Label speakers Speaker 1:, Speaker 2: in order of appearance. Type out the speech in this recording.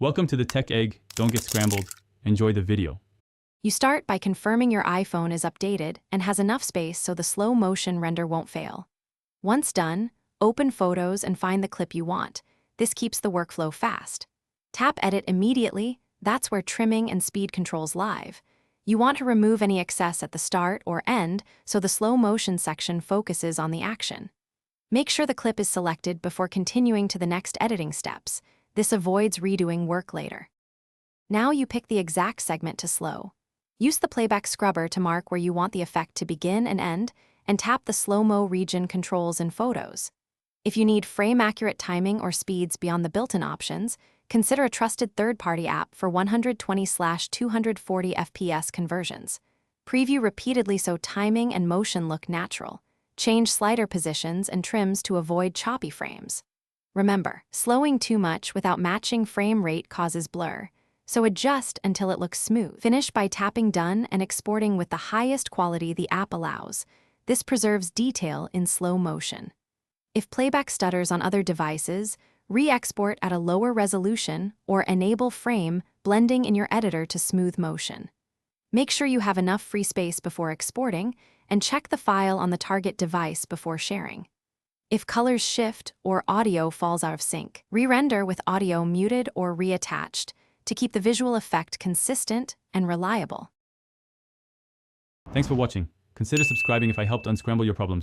Speaker 1: Welcome to the Tech Egg. Don't get scrambled. Enjoy the video.
Speaker 2: You start by confirming your iPhone is updated and has enough space so the slow motion render won't fail. Once done, open Photos and find the clip you want. This keeps the workflow fast. Tap Edit immediately. That's where trimming and speed controls live. You want to remove any excess at the start or end so the slow motion section focuses on the action. Make sure the clip is selected before continuing to the next editing steps. This avoids redoing work later. Now you pick the exact segment to slow. Use the playback scrubber to mark where you want the effect to begin and end, and tap the slow-mo region controls in Photos. If you need frame-accurate timing or speeds beyond the built-in options, consider a trusted third-party app for 120/240 FPS conversions. Preview repeatedly so timing and motion look natural. Change slider positions and trims to avoid choppy frames. Remember, slowing too much without matching frame rate causes blur, so adjust until it looks smooth. Finish by tapping Done and exporting with the highest quality the app allows. This preserves detail in slow motion. If playback stutters on other devices, re-export at a lower resolution or enable frame blending in your editor to smooth motion. Make sure you have enough free space before exporting, and check the file on the target device before sharing. If colors shift or audio falls out of sync, re-render with audio muted or reattached to keep the visual effect consistent and reliable.
Speaker 1: Thanks for watching. Consider subscribing if I helped unscramble your problems.